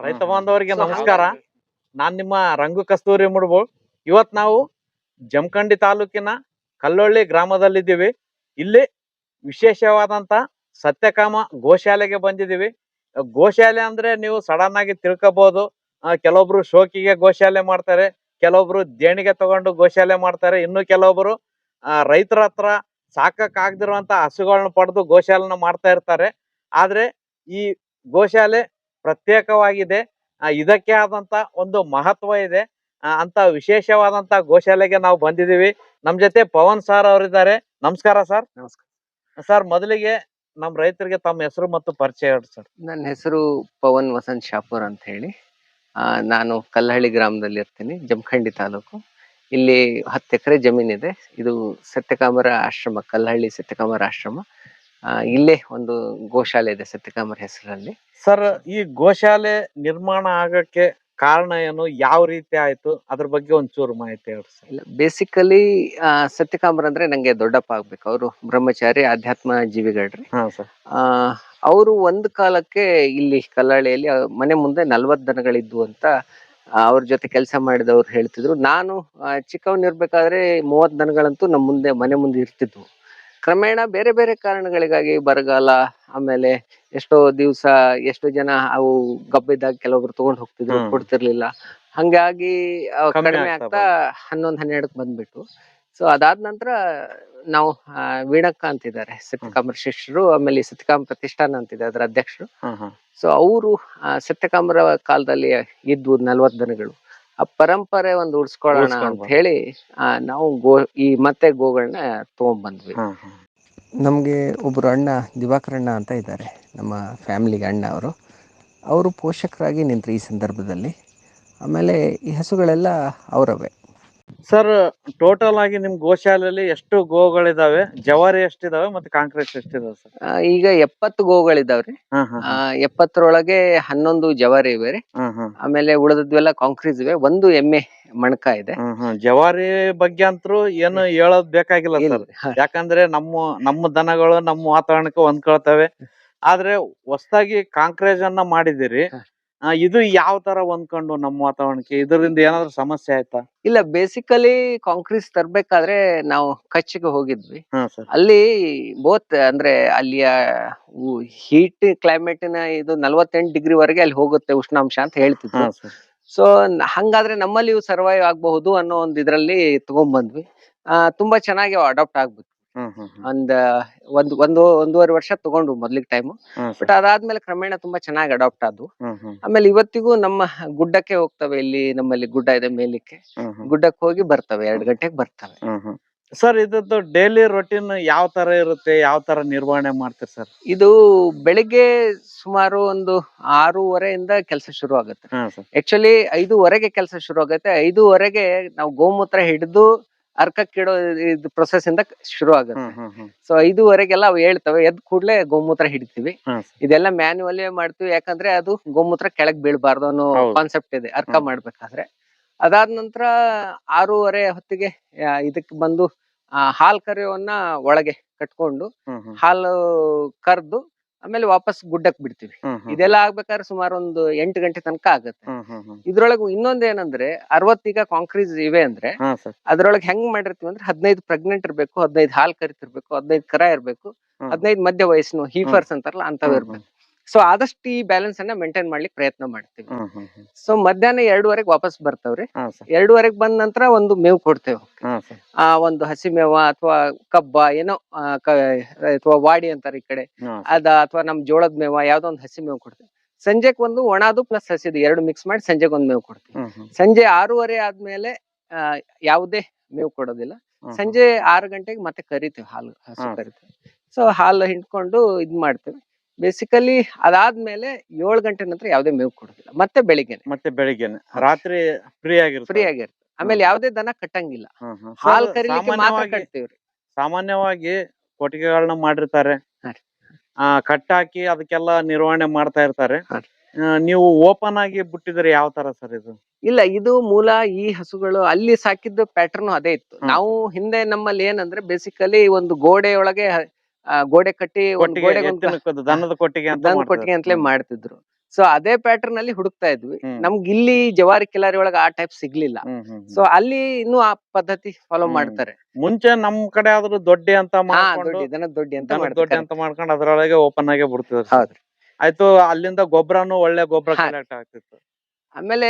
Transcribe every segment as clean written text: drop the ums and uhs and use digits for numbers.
ರೈತ ಬಾಂಧವರಿಗೆ ನಮಸ್ಕಾರ. ನಾನ್ ನಿಮ್ಮ ರಂಗು ಕಸ್ತೂರಿ ಮುಡ್ಬೋಳ್. ಇವತ್ ನಾವು ಜಮಖಂಡಿ ತಾಲೂಕಿನ ಕಲ್ಲೊಳ್ಳಿ ಗ್ರಾಮದಲ್ಲಿದ್ದೀವಿ. ಇಲ್ಲಿ ವಿಶೇಷವಾದಂತ ಸತ್ಯಕಾಮ ಗೋಶಾಲೆಗೆ ಬಂದಿದ್ದೀವಿ. ಗೋಶಾಲೆ ಅಂದ್ರೆ ನೀವು ಸಡನ್ ಆಗಿ ತಿಳ್ಕೋಬಹುದು. ಕೆಲವೊಬ್ರು ಶೋಕಿಗೆ ಗೋಶಾಲೆ ಮಾಡ್ತಾರೆ, ಕೆಲವೊಬ್ರು ದೇಣಿಗೆ ತಗೊಂಡು ಗೋಶಾಲೆ ಮಾಡ್ತಾರೆ, ಇನ್ನು ಕೆಲವೊಬ್ರು ರೈತರ ಹತ್ರ ಸಾಕಕ್ ಆಗದಿರುವಂತ ಹಸುಗಳನ್ನ ಪಡೆದು ಗೋಶಾಲೆನ ಮಾಡ್ತಾ ಇರ್ತಾರೆ. ಆದ್ರೆ ಈ ಗೋಶಾಲೆ ಪ್ರತ್ಯೇಕವಾಗಿದೆ. ಇದಕ್ಕೆ ಆದಂತ ಒಂದು ಮಹತ್ವ ಇದೆ. ಅಂತ ವಿಶೇಷವಾದಂತ ಗೋಶಾಲೆಗೆ ನಾವು ಬಂದಿದ್ದೀವಿ. ನಮ್ ಜೊತೆ ಪವನ್ ಸರ್ ಅವರಿದ್ದಾರೆ. ನಮಸ್ಕಾರ ಸರ್. ನಮಸ್ಕಾರ ಸರ್, ಮೊದಲಿಗೆ ನಮ್ ರೈತರಿಗೆ ತಮ್ಮ ಹೆಸರು ಮತ್ತು ಪರಿಚಯ ಹೇಳಿ ಸರ್. ನನ್ನ ಹೆಸರು ಪವನ್ ವಸಂತ್ ಶಾಪೂರ್ ಅಂತ ಹೇಳಿ. ನಾನು ಕಲ್ಲಹಳ್ಳಿ ಗ್ರಾಮದಲ್ಲಿ ಇರ್ತೀನಿ, ಜಮಖಂಡಿ ತಾಲೂಕು. ಇಲ್ಲಿ 10 ಎಕರೆ ಜಮೀನಿದೆ. ಇದು ಸತ್ಯಕಾಮರ ಆಶ್ರಮ, ಕಲ್ಲಹಳ್ಳಿ ಸತ್ಯಕಾಮರ ಆಶ್ರಮ. ಇಲ್ಲೇ ಒಂದು ಗೋಶಾಲೆ ಇದೆ ಸತ್ಯಕಾಮರ ಹೆಸರಲ್ಲಿ. ಸರ್, ಈ ಗೋಶಾಲೆ ನಿರ್ಮಾಣ ಆಗಕ್ಕೆ ಕಾರಣ ಏನು, ಯಾವ ರೀತಿ ಆಯ್ತು, ಅದ್ರ ಬಗ್ಗೆ ಒಂಚೂರು ಮಾಹಿತಿ ಹೇಳಿ ಸರ್. ಇಲ್ಲ, ಬೇಸಿಕಲಿ ಸತ್ಯಕಾಮರ ಅಂದ್ರೆ ನಂಗೆ ದೊಡ್ಡಪ್ಪ ಆಗ್ಬೇಕು. ಅವರು ಬ್ರಹ್ಮಚಾರಿ ಆಧ್ಯಾತ್ಮ ಜೀವಿಗಳ್ರಿ. ಹಾ ಸರ್. ಅವರು ಒಂದು ಕಾಲಕ್ಕೆ ಇಲ್ಲಿ ಕಲ್ಲಹಳ್ಳಿಯಲ್ಲಿ ಮನೆ ಮುಂದೆ 40 ದನಗಳಿದ್ವು ಅಂತ ಅವ್ರ ಜೊತೆ ಕೆಲಸ ಮಾಡಿದವ್ರು ಹೇಳ್ತಿದ್ರು. ನಾನು ಚಿಕ್ಕವನಿರ್ಬೇಕಾದ್ರೆ 30 ದನಗಳಂತೂ ನಮ್ಮ ಮನೆ ಮುಂದೆ ಇರ್ತಿದ್ವು. ಕ್ರಮೇಣ ಬೇರೆ ಬೇರೆ ಕಾರಣಗಳಿಗಾಗಿ ಬರಗಾಲ, ಆಮೇಲೆ ಎಷ್ಟೋ ದಿವಸ ಎಷ್ಟೋ ಜನ ಅವು ಗಬ್ಬಿದ್ದಾಗ ಕೆಲವೊಬ್ರು ತಗೊಂಡ್ ಹೋಗ್ತಿದ್ರು, ಕೊಡ್ತಿರ್ಲಿಲ್ಲ. ಹಂಗಾಗಿ ಕಡಿಮೆ ಆಗ್ತಾ 11-12 ಬಂದ್ಬಿಟ್ಟು. ಸೊ ಅದಾದ ನಂತರ ನಾವು ವೀಣಕ್ಕ ಅಂತಿದ್ದಾರೆ ಸತ್ಯಕಾಮರ ಶಿಷ್ಯರು, ಆಮೇಲೆ ಸತ್ಯಕಾಮ ಪ್ರತಿಷ್ಠಾನ ಅಂತಿದೆ, ಅದರ ಅಧ್ಯಕ್ಷರು. ಸೊ ಅವರು ಸತ್ಯಕಾಮರ ಕಾಲದಲ್ಲಿ ಇದ್ವು 40 ದನಗಳು. ಆ ಪರಂಪರೆ ಒಂದು ಉಳಿಸ್ಕೊಳ್ಳೋಣ ಅಂತ ಹೇಳಿ ನಾವು ಮತ್ತೆ ಗೋಗಳನ್ನ ತಗೊಂಡ್ಬಂದ್ವಿ. ನಮ್ಗೆ ಒಬ್ರು ಅಣ್ಣ ದಿವಾಕರಣ್ಣ ಅಂತ ಇದ್ದಾರೆ, ನಮ್ಮ ಫ್ಯಾಮಿಲಿಗೆ ಅಣ್ಣ. ಅವರು ಪೋಷಕರಾಗಿ ನಿಂತ್ರು ಈ ಸಂದರ್ಭದಲ್ಲಿ. ಆಮೇಲೆ ಈ ಹಸುಗಳೆಲ್ಲ ಅವರವೇ. ಸರ್, ಟೋಟಲ್ ಆಗಿ ನಿಮ್ ಗೋಶಾಲೆಯಲ್ಲಿ ಎಷ್ಟು ಗೋಗಳಿದಾವೆ, ಜವಾರಿ ಎಷ್ಟಿದಾವೆ ಮತ್ತೆ ಕಾಂಕ್ರೀಟ್ ಎಷ್ಟಿದಾವೆ ಸರ್? ಈಗ 70 ಗೋಗಳಿದಾವ್ರಿ. 70ರೊಳಗೆ 11 ಜವಾರಿ ಇವೆ ರೀ. ಆಮೇಲೆ ಉಳಿದದ್ವೆಲ್ಲ ಕಾಂಕ್ರೀಸ್ ಇವೆ. 1 ಎಮ್ಮೆ ಮಣಕ ಇದೆ. ಜವಾರಿ ಬಗ್ಗೆ ಅಂತೂ ಏನು ಹೇಳೋದ್ ಬೇಕಾಗಿಲ್ಲ ಸರ್, ಯಾಕಂದ್ರೆ ನಮ್ಮ ದನಗಳು ನಮ್ಮ ವಾತಾವರಣಕ್ಕೆ ಹೊಂದ್ಕೊಳ್ತವೆ. ಆದ್ರೆ ಹೊಸದಾಗಿ ಕಾಂಕ್ರೀಜ್ ಅನ್ನ ಮಾಡಿದಿರಿ, ಇದು ಯಾವ ತರ ಹೊಂದ್ಕೊಂಡು ನಮ್ಮ ವಾತಾವರಣಕ್ಕೆ, ಇದರಿಂದ ಏನಾದ್ರು ಸಮಸ್ಯೆ ಆಯ್ತಾ? ಇಲ್ಲ, ಬೇಸಿಕಲಿ ಕಾಂಕ್ರೀಟ್ ತರ್ಬೇಕಾದ್ರೆ ನಾವು ಕಚ್ಚಿಗೆ ಹೋಗಿದ್ವಿ. ಅಲ್ಲಿ ಬೋತ್ ಅಂದ್ರೆ ಅಲ್ಲಿಯ ಹೀಟ್ ಕ್ಲೈಮೇಟಿನ ಇದು 48 ಡಿಗ್ರಿ ವರೆಗೆ ಅಲ್ಲಿ ಹೋಗುತ್ತೆ ಉಷ್ಣಾಂಶ ಅಂತ ಹೇಳ್ತಿದ್ರು. ಸೊ ಹಂಗಾದ್ರೆ ನಮ್ಮಲ್ಲಿ ಇವು ಸರ್ವೈವ್ ಆಗಬಹುದು ಅನ್ನೋ ಒಂದ್ ಇದ್ರಲ್ಲಿ ತಗೊಂಡ್ಬಂದ್ವಿ. ತುಂಬಾ ಚೆನ್ನಾಗಿ ಅಡಾಪ್ಟ್ ಆಗ್ಬಿಟ್ಟು ಒಂದೂವರೆ ವರ್ಷ ತಗೊಂಡು ಮೊದ್ಲಿಗೆ ಟೈಮ್. ಬಟ್ ಅದಾದ್ಮೇಲೆ ಕ್ರಮೇಣ ತುಂಬಾ ಚೆನ್ನಾಗಿ ಅಡಾಪ್ಟ್ ಆದ್ವು. ಆಮೇಲೆ ಇವತ್ತಿಗೂ ನಮ್ಮ ಗುಡ್ಡಕ್ಕೆ ಹೋಗ್ತವೆ. ಇಲ್ಲಿ ನಮ್ಮಲ್ಲಿ ಗುಡ್ಡ ಇದೆ, ಮೇಲಿಕ್ಕೆ ಗುಡ್ಡಕ್ಕೆ ಹೋಗಿ ಬರ್ತವೆ, 2 ಗಂಟೆಗೆ ಬರ್ತವೆ. ಸರ್, ಇದ್ದು ಡೈಲಿ ರೊಟೀನ್ ಯಾವ ತರ ಇರುತ್ತೆ, ಯಾವ ತರ ನಿರ್ವಹಣೆ ಮಾಡ್ತೀರಿ ಸರ್? ಇದು ಬೆಳಿಗ್ಗೆ ಸುಮಾರು ಒಂದು 6:30ಇಂದ ಕೆಲಸ ಶುರು ಆಗುತ್ತೆ. ಆಕ್ಚುಲಿ 5:00ವರೆಗೆ ಕೆಲಸ ಶುರು ಆಗುತ್ತೆ. 5:00ವರೆಗೆ ನಾವು ಗೋಮೂತ್ರ ಹಿಡಿದು ಅರ್ಕಕ್ಕಿಡೋ ಇದು ಪ್ರೊಸೆಸ್ ಇಂದ ಶುರು ಆಗುತ್ತೆ. ಸೊ 5:00ವರೆಗೆಲ್ಲ ಅವು ಹೇಳ್ತವೆ, ಎದ್ ಕೂಡ್ಲೆ ಗೋಮೂತ್ರ ಹಿಡಿತೀವಿ. ಇದೆಲ್ಲ ಮ್ಯಾನ್ಯುವಲ್ ಮಾಡ್ತೀವಿ, ಯಾಕಂದ್ರೆ ಅದು ಗೋಮೂತ್ರ ಕೆಳಗ್ ಬೀಳ್ಬಾರ್ದು ಅನ್ನೋ ಕಾನ್ಸೆಪ್ಟ್ ಇದೆ ಅರ್ಕ ಮಾಡ್ಬೇಕಾದ್ರೆ. ಅದಾದ ನಂತರ 6:30 ಹೊತ್ತಿಗೆ ಇದಕ್ಕೆ ಬಂದು ಹಾಲ್ ಕರೆಯವನ್ನ ಒಳಗೆ ಕಟ್ಕೊಂಡು ಹಾಲು ಕರ್ದು ಆಮೇಲೆ ವಾಪಸ್ ಗುಡ್ಡಕ್ ಬಿಡ್ತೀವಿ. ಇದೆಲ್ಲ ಆಗ್ಬೇಕಾದ್ರೆ ಸುಮಾರು ಒಂದು 8 ಗಂಟೆ ತನಕ ಆಗುತ್ತೆ. ಇದ್ರೊಳಗೆ ಇನ್ನೊಂದೇನಂದ್ರೆ 60 ಈಗ ಕಾಂಕ್ರೀಸ್ ಇವೆ ಅಂದ್ರೆ ಅದ್ರೊಳಗೆ ಹೆಂಗ್ ಮಾಡಿರ್ತೀವಿ ಅಂದ್ರೆ 15 ಪ್ರೆಗ್ನೆಂಟ್ ಇರ್ಬೇಕು, 15 ಹಾಲ್ ಕರಿತಿರ್ಬೇಕು, 15 ಕರ ಇರ್ಬೇಕು, 15 ಮಧ್ಯ ವಯಸ್ಸಿನ ಹೀಫರ್ಸ್ ಅಂತಾರಲ್ಲ ಅಂತವ್ ಇರ್ಬೇಕು. ಸೊ ಆದಷ್ಟು ಈ ಬ್ಯಾಲೆನ್ಸ್ ಅನ್ನ ಮೇಂಟೈನ್ ಮಾಡ್ಲಿಕ್ಕೆ ಪ್ರಯತ್ನ ಮಾಡ್ತೀವಿ. ಸೊ ಮಧ್ಯಾಹ್ನ 2:00ವರೆಗೆ ವಾಪಸ್ ಬರ್ತವ್ರಿ. 2:00ವರೆಗೆ ಬಂದ ನಂತರ ಒಂದು ಮೇವು ಕೊಡ್ತೇವೆ. ಒಂದು ಹಸಿ ಮೇವ ಅಥವಾ ಕಬ್ಬ ಏನೋ ಅಥವಾ ವಾಡಿ ಅಂತಾರೆ ಈ ಕಡೆ, ಅಥವಾ ನಮ್ ಜೋಳದ ಮೇವ ಯಾವ್ದೋ ಒಂದು ಹಸಿ ಮೇವು ಕೊಡ್ತೇವೆ. ಸಂಜೆಗ್ ಒಂದು ಒಣದು ಪ್ಲಸ್ ಹಸಿದು 2 ಮಿಕ್ಸ್ ಮಾಡಿ ಸಂಜೆಗೆ ಒಂದು ಮೇವು ಕೊಡ್ತೀವಿ. ಸಂಜೆ 6:30 ಆದ್ಮೇಲೆ ಯಾವುದೇ ಮೇವು ಕೊಡೋದಿಲ್ಲ. ಸಂಜೆ 6 ಗಂಟೆಗೆ ಮತ್ತೆ ಕರಿತೀವಿ, ಹಸು ಕರಿತೀವಿ. ಸೊ ಹಾಲು ಹಿಂಡ್ಕೊಂಡು ಇದ್ ಮಾಡ್ತೇವೆ. ಬೇಸಿಕಲಿ ಅದಾದ್ಮೇಲೆ 7 ಗಂಟೆ ನಂತರ ಯಾವ್ದೇ ಮೇವು ಕೊಡೋದಿಲ್ಲ. ಮತ್ತೆ ಬೆಳಿಗ್ಗೆನೆ ರಾತ್ರಿ ಫ್ರೀ ಆಗಿರುತ್ತೆ. ಆಮೇಲೆ ಯಾವ್ದೇ ದನ ಕಟ್ಟಂಗಿಲ್ಲ, ಹಾಲ್ ಕರಿಲಿಕ್ಕೆ ಮಾತ್ರ ಕಟ್ತೀವ್ರಿ. ಸಾಮಾನ್ಯವಾಗಿ ಕೊಟ್ಟಿಗೆಗಳನ್ನ ಮಾಡಿರ್ತಾರೆ, ಕಟ್ಟಾಕಿ ಅದಕ್ಕೆಲ್ಲ ನಿರ್ವಹಣೆ ಮಾಡ್ತಾ ಇರ್ತಾರೆ. ನೀವು ಓಪನ್ ಆಗಿ ಬಿಟ್ಟಿದ್ರೆ ಯಾವ ತರ ಸರ್ ಇದು? ಇಲ್ಲ, ಇದು ಮೂಲ ಈ ಹಸುಗಳು ಅಲ್ಲಿ ಸಾಕಿದ್ದು ಪ್ಯಾಟರ್ನ್ ಅದೇ ಇತ್ತು. ನಾವು ಹಿಂದೆ ನಮ್ಮಲ್ಲಿ ಏನಂದ್ರೆ ಬೇಸಿಕಲಿ ಒಂದು ಗೋಡೆ ಕಟ್ಟಿ ದನದ ಕೊಟ್ಟಿಗೆ ಅಂತಲೇ ಮಾಡ್ತಿದ್ರು. ಸೊ ಅದೇ ಪ್ಯಾಟರ್ನ್ ಅಲ್ಲಿ ಹುಡುಕ್ತಾ ಇದ್ವಿ. ಹ್ಮ್. ನಮ್ಗೆ ಇಲ್ಲಿ ಜವಾರಿ ಕಿಲಾರಿ ಒಳಗ ಆ ಟೈಪ್ ಸಿಗ್ಲಿಲ್ಲ. ಸೊ ಅಲ್ಲಿ ಇನ್ನೂ ಆ ಪದ್ಧತಿ ಫಾಲೋ ಹ್ಮ್. ಮಾಡ್ತಾರೆ. ಮುಂಚೆ ನಮ್ ಕಡೆ ಆದ್ರೂ ದೊಡ್ಡಿ ಅಂತ ಮಾಡ್ಕೊಂಡು ದೊಡ್ಡಿ ದನದ ದೊಡ್ಡಿ ಅಂತ ದನದ ದೊಡ್ಡಿ ಮಾಡ್ತಾರೆ. ಅಂತ ಮಾಡ್ಕೊಂಡು ಅದ್ರೊಳಗೆ ಓಪನ್ ಆಗೇ ಬಿಡ್ತಿದ್ರು sir. ಹೌದ್ರಿ. ಆಯ್ತು, ಅಲ್ಲಿಂದ ಗೊಬ್ಬರನು ಒಳ್ಳೆ ಗೊಬ್ಬರ ಹಾ. ಕಲೆಕ್ಟ್ ಆಗ್ತಿತ್ತು. ಆಮೇಲೆ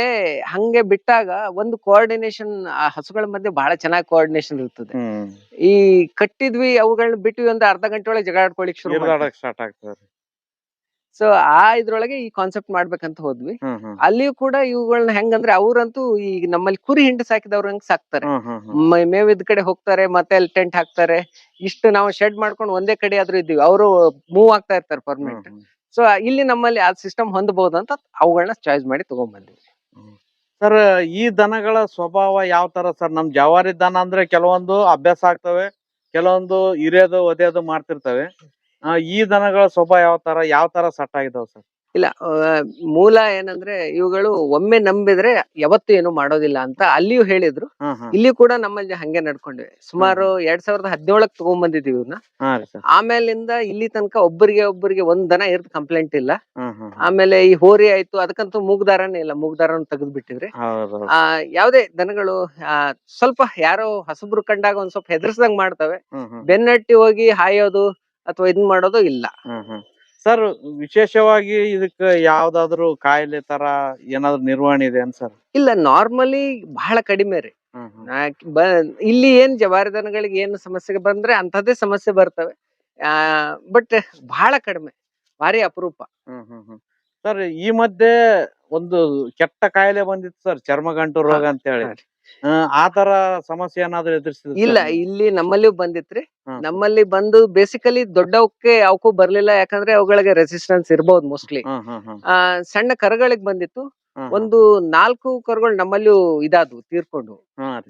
ಹಂಗೆ ಬಿಟ್ಟಾಗ ಒಂದು ಕೋಆರ್ಡಿನೇಷನ್ ಆ ಹಸುಗಳ ಮಧ್ಯೆ ಬಹಳ ಚೆನ್ನಾಗಿ ಕೋಆರ್ಡಿನೇಷನ್ ಇರ್ತದೆ. ಈ ಕಟ್ಟಿದ್ವಿ ಅವುಗಳನ್ನ ಬಿಟ್ವಿ ಅಂದ್ರೆ ಅರ್ಧ ಗಂಟೆ ಒಳಗೆ ಜಗಳ ಆಡ್ಕೊಳಿಕ್ ಶುರು ಮಾಡ್ತಾರೆ. ಇರ್ದಾಡಕ್ ಸ್ಟಾರ್ಟ್ ಆಗ್ತದೆ. ಸೊ ಆ ಇದ್ರೊಳಗೆ ಈ ಕಾನ್ಸೆಪ್ಟ್ ಮಾಡ್ಬೇಕಂತ ಹೋದ್ವಿ. ಅಲ್ಲಿಯೂ ಕೂಡ ಇವುಗಳನ್ನ ಹೆಂಗಂದ್ರೆ ಅವ್ರಂತೂ ಈಗ ನಮ್ಮಲ್ಲಿ ಕುರಿ ಹಿಂಡು ಸಾಕಿದವ್ರ ಹಂಗ್ ಸಾಕ್ತಾರೆ. ಮೇವಿದ್ ಕಡೆ ಹೋಗ್ತಾರೆ, ಮತ್ತೆ ಅಲ್ಲಿ ಟೆಂಟ್ ಹಾಕ್ತಾರೆ. ಇಷ್ಟು ನಾವು ಶೆಡ್ ಮಾಡ್ಕೊಂಡು ಒಂದೇ ಕಡೆ ಆದ್ರೂ ಇದ್ದೀವಿ, ಅವರು ಮೂವ್ ಆಗ್ತಾ ಇರ್ತಾರೆ ಪರ್ಮನೆಂಟ್. ಸೊ ಇಲ್ಲಿ ನಮ್ಮಲ್ಲಿ ಆ ಸಿಸ್ಟಮ್ ಹೊಂದಬಹುದು ಅಂತ ಅವುಗಳನ್ನ ಚಾಯ್ಸ್ ಮಾಡಿ ತಗೊಂಡ್ಬಂದ್ವಿ. ಸರ್, ಈ ದನಗಳ ಸ್ವಭಾವ ಯಾವ ತರ ಸರ್? ನಮ್ ಜವಾರಿ ದನ ಅಂದ್ರೆ ಕೆಲವೊಂದು ಅಭ್ಯಾಸ ಆಗ್ತವೆ, ಕೆಲವೊಂದು ಹಿರಿಯೋದು ಒದೆಯೋದು ಮಾಡ್ತಿರ್ತವೆ. ಈ ದನಗಳ ಸ್ವಭಾವ ಯಾವ ತರ ಸೆಟ್ ಆಗಿದಾವ್ ಸರ್? ಇಲ್ಲ, ಮೂಲ ಏನಂದ್ರೆ ಇವುಗಳು ಒಮ್ಮೆ ನಂಬಿದ್ರೆ ಯಾವತ್ತೂ ಏನು ಮಾಡೋದಿಲ್ಲ ಅಂತ ಅಲ್ಲಿಯೂ ಹೇಳಿದ್ರು. ಇಲ್ಲಿ ಕೂಡ ನಮ್ಮಲ್ಲಿ ಹಂಗೆ ನಡ್ಕೊಂಡಿವೆ. ಸುಮಾರು 2017 ತಗೊಂಡ್ಬಂದಿದೀವಿ ಇವನ್ನ. ಆಮೇಲಿಂದ ಇಲ್ಲಿ ತನಕ ಒಬ್ಬರಿಗೆ ಒಂದ್ ದನ ಇರ್ದ್ ಕಂಪ್ಲೇಂಟ್ ಇಲ್ಲ. ಆಮೇಲೆ ಈ ಹೋರಿ ಆಯ್ತು, ಅದಕ್ಕಂತೂ ಮೂಗ್ದಾರನೇ ಇಲ್ಲ, ಮೂಗ್ದಾರನ್ ತೆಗೆದ್ ಬಿಟ್ಟಿವ್ರಿ. ಯಾವ್ದೇ ದನಗಳು ಸ್ವಲ್ಪ ಯಾರೋ ಹೊಸಬ್ರು ಕಂಡಾಗ ಒಂದ್ ಸ್ವಲ್ಪ ಹೆದರ್ಸ್ದಂಗ್ ಮಾಡ್ತವೆ. ಬೆನ್ನಟ್ಟಿ ಹೋಗಿ ಹಾಯೋದು ಅಥವಾ ಇದನ್ ಮಾಡೋದು ಇಲ್ಲ. ಸರ್, ವಿಶೇಷವಾಗಿ ಇದಕ್ಕ ಯಾವ್ದಾದ್ರು ಕಾಯಿಲೆ ತರ ಏನಾದ್ರು ನಿರ್ವಹಣೆ ಇದೆ ಸರ್? ಇಲ್ಲ, ನಾರ್ಮಲಿ ಬಹಳ ಕಡಿಮೆ ರೀ. ಇಲ್ಲಿ ಏನ್ ಜವಾರಿ ದನಗಳಿಗೆ ಏನು ಸಮಸ್ಯೆ ಬಂದ್ರೆ ಅಂತದೇ ಸಮಸ್ಯೆ ಬರ್ತವೆ. ಬಟ್ ಬಹಳ ಕಡಿಮೆ, ಭಾರಿ ಅಪರೂಪ. ಸರ್, ಈ ಮಧ್ಯೆ ಒಂದು ಕೆಟ್ಟ ಕಾಯಿಲೆ ಬಂದಿತ್ತು ಸರ್, ಚರ್ಮಗಂಟು ರೋಗ ಅಂತ ಹೇಳಿ. ಆ ತರ ಸಮಸ್ಯೆ ಏನಾದ್ರು ಎದುರಿಸಿದ? ಇಲ್ಲ, ಇಲ್ಲಿ ನಮ್ಮಲ್ಲಿಯೂ ಬಂದಿತ್ರಿ. ನಮ್ಮಲ್ಲಿ ಬಂದು ಬೇಸಿಕಲಿ ದೊಡ್ಡವಕ್ಕೆ ಅವಕ್ಕೂ ಬರ್ಲಿಲ್ಲ, ಯಾಕಂದ್ರೆ ಅವುಗಳಿಗೆ ರೆಸಿಸ್ಟೆನ್ಸ್ ಇರ್ಬಹುದು ಮೋಸ್ಟ್ಲಿ. ಸಣ್ಣ ಕರುಗಳಿಗೆ ಬಂದಿತ್ತು. ಒಂದು 4 ಕರುಗಳು ನಮ್ಮಲ್ಲಿಯೂ ಇದಾದ್ವು, ತೀರ್ಕೊಂಡು.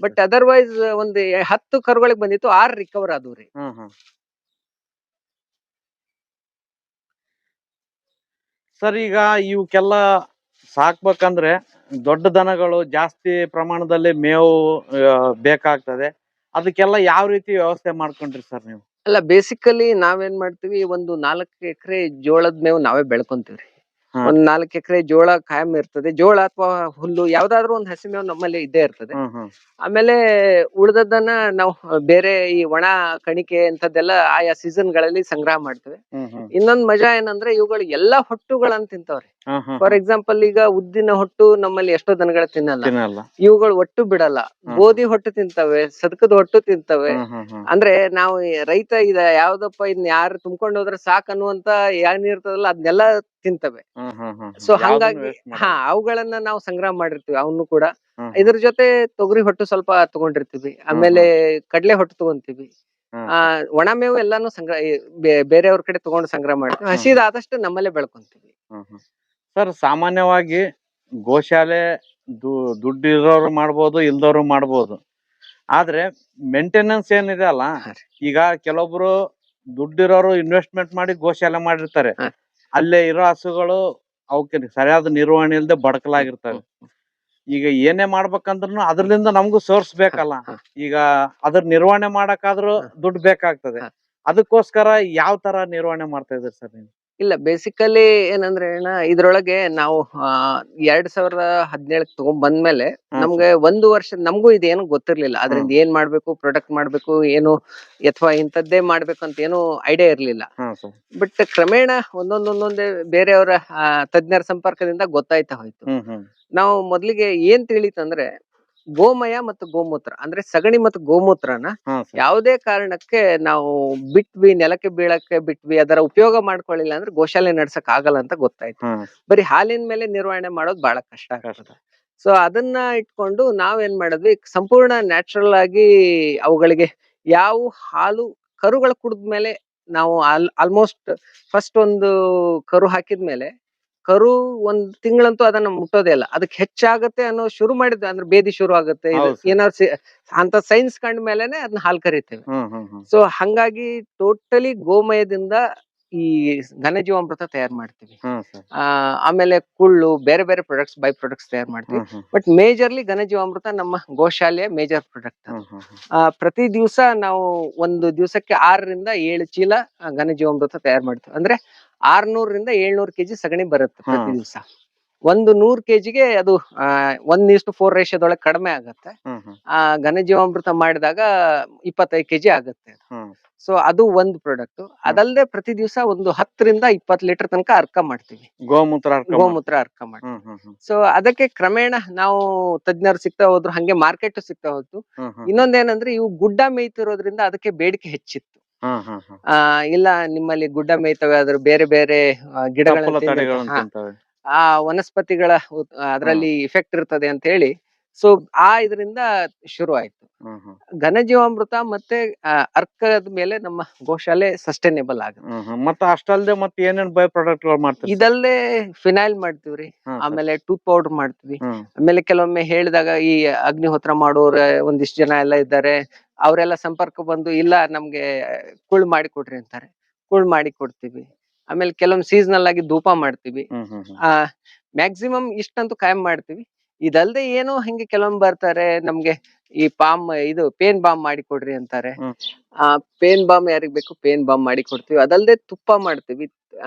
ಬಟ್ ಅದರ್ವೈಸ್ ಒಂದು 10 ಕರುಗಳಿಗೆ ಬಂದಿತ್ತು, 6 ರಿಕವರ್ ಆದ್ವು ರೀ. ಸರ್, ಈಗ ಇವಕ್ಕೆಲ್ಲ ಸಾಕ್ಬೇಕಂದ್ರೆ ದೊಡ್ಡ ದನಗಳು ಜಾಸ್ತಿ ಪ್ರಮಾಣದಲ್ಲಿ ಮೇವು ಬೇಕಾಗ್ತದೆ. ಅದಕ್ಕೆಲ್ಲ ಯಾವ ರೀತಿ ವ್ಯವಸ್ಥೆ ಮಾಡ್ಕೊಂಡ್ರಿ ಸರ್ ನೀವು? ಅಲ್ಲ, ಬೇಸಿಕಲಿ ನಾವೇನ್ ಮಾಡ್ತೀವಿ, ಒಂದು 4 ಎಕರೆ ಜೋಳದ ಮೇವು ನಾವೇ ಬೆಳ್ಕೊಂತೀವ್ರಿ. ಒಂದ್ 4 ಎಕರೆ ಜೋಳ ಕಾಯಂ ಇರ್ತದೆ. ಜೋಳ ಅಥವಾ ಹುಲ್ಲು ಯಾವ್ದಾದ್ರು ಒಂದ್ ಹಸಿ ಮೇವು ನಮ್ಮಲ್ಲಿ ಇದ್ದೇ ಇರ್ತದೆ. ಆಮೇಲೆ ಉಳ್ದದ್ದನ್ನ ನಾವು ಬೇರೆ ಈ ಒಣ ಕಣಿಕೆ ಅಂತದೆಲ್ಲ ಆಯಾ ಸೀಸನ್ ಗಳಲ್ಲಿ ಸಂಗ್ರಹ ಮಾಡ್ತೇವೆ. ಇನ್ನೊಂದ್ ಮಜಾ ಏನಂದ್ರೆ ಇವುಗಳು ಎಲ್ಲಾ ಹೊಟ್ಟುಗಳನ್ನ ತಿಂತಾವ್ರಿ. ಫಾರ್ ಎಕ್ಸಾಂಪಲ್, ಈಗ ಉದ್ದಿನ ಹೊಟ್ಟು ನಮ್ಮಲ್ಲಿ ಎಷ್ಟೋ ದನಗಳು ತಿನ್ನಲ್ಲ, ಇವುಗಳು ಒಟ್ಟು ಬಿಡಲ್ಲ. ಗೋಧಿ ಹೊಟ್ಟು ತಿಂತವೆ, ಸದಕದ ಹೊಟ್ಟು ತಿಂತವೆ. ಅಂದ್ರೆ ನಾವು ರೈತ ಯಾವ್ದಪ್ಪ ಇನ್ ಯಾರು ತುಂಬ್ಕೊಂಡು ಹೋದ್ರೆ ಸಾಕ್ ಅನ್ನುವಂತ ಏನಿರ್ತದಲ್ಲ ಅದನ್ನೆಲ್ಲ ತಿಂತವೆ. ಸೊ ಹಂಗಾಗಿ ಅವುಗಳನ್ನ ನಾವು ಸಂಗ್ರಹ ಮಾಡಿರ್ತೀವಿ. ಅವನು ಕೂಡ ಇದ್ರ ಜೊತೆ ತೊಗರಿ ಹೊಟ್ಟು ಸ್ವಲ್ಪ ತಗೊಂಡಿರ್ತೀವಿ. ಆಮೇಲೆ ಕಡ್ಲೆ ಹೊಟ್ಟು ತಗೊಂತೀವಿ. ಒಣ ಮೇವು ಎಲ್ಲಾನು ಸಂಗ್ರಹ ಬೇರೆಯವ್ರ ಕಡೆ ತಗೊಂಡು ಸಂಗ್ರಹ ಮಾಡ್ತೀವಿ. ಹಸಿದಾದಷ್ಟು ನಮ್ಮಲ್ಲೇ ಬೆಳ್ಕೊಂತೀವಿ. ಸರ್, ಸಾಮಾನ್ಯವಾಗಿ ಗೋಶಾಲೆ ದುಡ್ಡು ಇರೋರು ಮಾಡ್ಬೋದು, ಇಲ್ದವ್ರು ಮಾಡ್ಬೋದು. ಆದ್ರೆ ಮೇಂಟೆನೆನ್ಸ್ ಏನಿದೆ ಅಲ್ಲ, ಈಗ ಕೆಲವೊಬ್ರು ದುಡ್ಡಿರೋರು ಇನ್ವೆಸ್ಟ್ಮೆಂಟ್ ಮಾಡಿ ಗೋಶಾಲೆ ಮಾಡಿರ್ತಾರೆ. ಅಲ್ಲೇ ಇರೋ ಹಸುಗಳು ಅವಕ್ಕೆ ಸರಿಯಾದ ನಿರ್ವಹಣೆ ಇಲ್ಲದೆ ಬಡಕಲಾಗಿರ್ತವೆ. ಈಗ ಏನೇ ಮಾಡ್ಬೇಕಂದ್ರೂ ಅದ್ರಲಿಂದ ನಮಗೂ ಸೋರ್ಸ್ ಬೇಕಲ್ಲ. ಈಗ ಅದ್ರ ನಿರ್ವಹಣೆ ಮಾಡಕ್ಕಾದ್ರೂ ದುಡ್ಡು ಬೇಕಾಗ್ತದೆ. ಅದಕ್ಕೋಸ್ಕರ ಯಾವ ತರ ನಿರ್ವಹಣೆ ಮಾಡ್ತಾ ಇದ್ದೀರಿ ಸರ್ ನೀವು? ಇಲ್ಲ, ಬೇಸಿಕಲಿ ಏನಂದ್ರೆ ಇದ್ರೊಳಗೆ ನಾವು 2017 ತಗೊಂಡ್ ಬಂದ್ಮೇಲೆ ನಮ್ಗೆ 1 ವರ್ಷ ನಮಗೂ ಇದೇನು ಗೊತ್ತಿರ್ಲಿಲ್ಲ. ಅದ್ರಿಂದ ಏನ್ ಮಾಡ್ಬೇಕು, ಪ್ರೊಡಕ್ಟ್ ಮಾಡ್ಬೇಕು ಏನು, ಅಥವಾ ಇಂಥದ್ದೇ ಮಾಡ್ಬೇಕು ಅಂತ ಏನು ಐಡಿಯಾ ಇರ್ಲಿಲ್ಲ. ಬಟ್ ಕ್ರಮೇಣ ಒಂದೊಂದೇ ಬೇರೆಯವರ ತಜ್ಞರ ಸಂಪರ್ಕದಿಂದ ಗೊತ್ತಾಯ್ತಾ ಹೋಯ್ತು. ನಾವು ಮೊದ್ಲಿಗೆ ಏನ್ ತಿಳಿತಂದ್ರೆ, ಗೋಮಯ ಮತ್ತು ಗೋಮೂತ್ರ ಅಂದ್ರೆ ಸಗಣಿ ಮತ್ತು ಗೋಮೂತ್ರನ ಯಾವುದೇ ಕಾರಣಕ್ಕೆ ನಾವು ಬಿಟ್ವಿ, ನೆಲಕ್ಕೆ ಬೀಳಕ್ಕೆ ಬಿಟ್ವಿ, ಅದರ ಉಪಯೋಗ ಮಾಡ್ಕೊಳ್ಳಿಲ್ಲ ಅಂದ್ರೆ ಗೋಶಾಲೆ ನಡ್ಸಕ್ ಆಗಲ್ಲ ಅಂತ ಗೊತ್ತಾಯ್ತು. ಬರೀ ಹಾಲಿನ ಮೇಲೆ ನಿರ್ವಹಣೆ ಮಾಡೋದು ಬಹಳ ಕಷ್ಟ ಆಗ್ತದೆ. ಸೊ ಅದನ್ನ ಇಟ್ಕೊಂಡು ನಾವೇನ್ ಮಾಡಿದ್ವಿ, ಸಂಪೂರ್ಣ ನ್ಯಾಚುರಲ್ ಆಗಿ ಅವುಗಳಿಗೆ ಯಾವ ಹಾಲು ಕರುಗಳು ಕುಡಿದ್ಮೇಲೆ ನಾವು ಆಲ್ಮೋಸ್ಟ್ ಫಸ್ಟ್ ಒಂದು ಕರು ಹಾಕಿದ್ಮೇಲೆ ಕರು 1 ತಿಂಗಳಂತೂ ಅದನ್ನ ಮುಟ್ಟೋದೇ ಇಲ್ಲ. ಅದಕ್ಕೆ ಹೆಚ್ಚಾಗತ್ತೆ ಅನ್ನೋ ಶುರು ಮಾಡಿದ್ವಿ, ಅಂದ್ರೆ ಬೇದಿ ಶುರು ಆಗುತ್ತೆ ಏನಾದ್ರು ಅಂತ ಸೈನ್ಸ್ ಕಂಡ ಮೇಲೆನೆ ಅದನ್ನ ಹಾಲು ಕರಿತೇವೆ. ಸೊ ಹಂಗಾಗಿ ಟೋಟಲಿ ಗೋಮಯದಿಂದ ಈ ಘನಜೀವಾಮೃತ ತಯಾರು ಮಾಡ್ತೀವಿ. ಆಮೇಲೆ ಕುಳ್ಳು, ಬೇರೆ ಬೇರೆ ಪ್ರೊಡಕ್ಟ್ಸ್, ಬೈ ಪ್ರೊಡಕ್ಟ್ಸ್ ತಯಾರು ಮಾಡ್ತೀವಿ. ಬಟ್ ಮೇಜರ್ಲಿ ಘನಜೀವಾಮೃತ ನಮ್ಮ ಗೋಶಾಲೆಯ ಮೇಜರ್ ಪ್ರೊಡಕ್ಟ್. ಪ್ರತಿ ದಿವಸ ನಾವು ಒಂದು ದಿವಸಕ್ಕೆ 6 ರಿಂದ 7 ಚೀಲ ಘನಜೀವಾಮೃತ ತಯಾರು ಮಾಡ್ತೀವಿ. ಅಂದ್ರೆ 600 ರಿಂದ 700 ಕೆಜಿ ಸಗಣಿ ಬರುತ್ತೆ ಹಾ. ಪ್ರತಿ ದಿವಸ. ಒಂದು 100 ಕೆಜಿಗೆ ಅದು 1:4 ರೇಷಿಯೋದೊಳಗೆ ಕಡಿಮೆ ಆಗತ್ತೆ. ಹ್ಮ್ ಹ್ಮ್ ಘನಜೀವಾಮೃತ ಮಾಡಿದಾಗ 25 ಕೆಜಿ ಆಗುತ್ತೆ. ಹ್ಮ್ ಸೊ ಅದು ಒಂದು ಪ್ರಾಡಕ್ಟ್. ಅದಲ್ಲದೆ ಪ್ರತಿ ದಿವಸ ಒಂದು 10 ರಿಂದ 20 ಲೀಟರ್ ತನಕ ಅರ್ಕ ಮಾಡ್ತೀವಿ, ಗೋಮೂತ್ರ ಗೋಮೂತ್ರ ಅರ್ಕ ಮಾಡ್ತೀವಿ. ಹ್ಮ್ ಹ್ಮ್ ಹ್ಮ್ ಸೊ ಅದಕ್ಕೆ ಕ್ರಮೇಣ ನಾವು ತಜ್ಞರು ಸಿಗ್ತಾ ಹೋದ್ರು, ಹಂಗೆ ಮಾರ್ಕೆಟ್ ಸಿಗ್ತಾ ಹೋಯ್ತು. ಹ್ಮ್ ಹ್ಮ್ ಇನ್ನೊಂದೇನಂದ್ರೆ ಇವು ಗುಡ್ಡ ಮೇಯ್ತಿರೋದ್ರಿಂದ ಅದಕ್ಕೆ ಬೇಡಿಕೆ ಹೆಚ್ಚಿತ್ತು. ಹ್ಮ್ ಹ್ಮ್ ಹ್ಮ್ ಇಲ್ಲ ನಿಮ್ಮಲ್ಲಿ ಗುಡ್ಡ ಮೇಯ್ತವೆ, ಅದ್ರ ಬೇರೆ ಬೇರೆ ಗಿಡಗಳನ್ನ ತಪ್ಪಲ ತಿಂದಿರ್ತಾವೆ. ತಳಿಗಳನ್ನು ತಿಂತವೆ. ಆ ವನಸ್ಪತಿಗಳ ಅದರಲ್ಲಿ ಇಫೆಕ್ಟ್ ಇರ್ತದೆ ಅಂತ ಹೇಳಿ, ಸೊ ಇದರಿಂದ ಶುರು ಆಯ್ತು. ಹ್ಮ್ ಹ್ಮ್ ಘನಜೀವಾಮೃತ ಮತ್ತೆ ಅರ್ಕದ ಮೇಲೆ ನಮ್ಮ ಗೋಶಾಲೆ ಸಸ್ಟೈನೇಬಲ್ ಆಗುತ್ತೆ. ಹ್ಮ್ ಹ್ಮ್ ಮತ್ತೆ ಅಷ್ಟಲ್ದೆ ಮತ್ತೆ ಏನೇನ್ ಬೈ ಪ್ರಾಡಕ್ಟ್ ಗಳು ಮಾಡ್ತೀರಿ sir? ಇದಲ್ಲದೆ ಫಿನೈಲ್ ಮಾಡ್ತೀವ್ರಿ, ಹ್ಮ್ sir. ಆಮೇಲೆ ಟೂತ್ ಪೌಡರ್ ಮಾಡ್ತೀವಿ. ಹ್ಮ್ ಆಮೇಲೆ ಕೆಲವೊಮ್ಮೆ ಹೇಳಿದಾಗ ಈ ಅಗ್ನಿಹೋತ್ರ ಮಾಡೋರು ಒಂದಿಷ್ಟು ಜನ ಎಲ್ಲ ಇದ್ದಾರೆ, ಅವರೆಲ್ಲ ಸಂಪರ್ಕ ಬಂದು ಇಲ್ಲ ನಮ್ಗೆ ಕುಳ್ ಮಾಡಿ ಕೊಡ್ರಿ ಅಂತಾರೆ, ಕುಳ್ ಮಾಡಿ ಕೊಡ್ತೀವಿ. ಆಮೇಲೆ ಕೆಲವೊಮ್ಮೆ ಸೀಸನಲ್ ಆಗಿ ಧೂಪ ಮಾಡ್ತೀವಿ. ಹ್ಮ್ ಹ್ಮ್ ಹ್ಮ್ ಮ್ಯಾಕ್ಸಿಮಮ್ ಇಷ್ಟಂತೂ ಕಾಯಂ ಮಾಡ್ತೀವಿ. ಇದಲ್ದೆ ಏನೋ ಹಿಂಗೆ ಕೆಲವೊಮ್ಮೆ ಬರ್ತಾರೆ ನಮ್ಗೆ ಈ ಇದು ಪೇನ್ ಬಾಂಬ್ ಮಾಡಿ ಕೊಡ್ರಿ ಅಂತಾರೆ. ಹ್ಮ್. ಪೇನ್ ಬಾಂಬ್ ಯಾರಿಗ್ ಬೇಕು ಪೇನ್ ಬಾಂಬ್ ಮಾಡಿ ಕೊಡ್ತೀವಿ. ಅದಲ್ದೆ ತುಪ್ಪ ಮಾಡ್ತೀವಿ.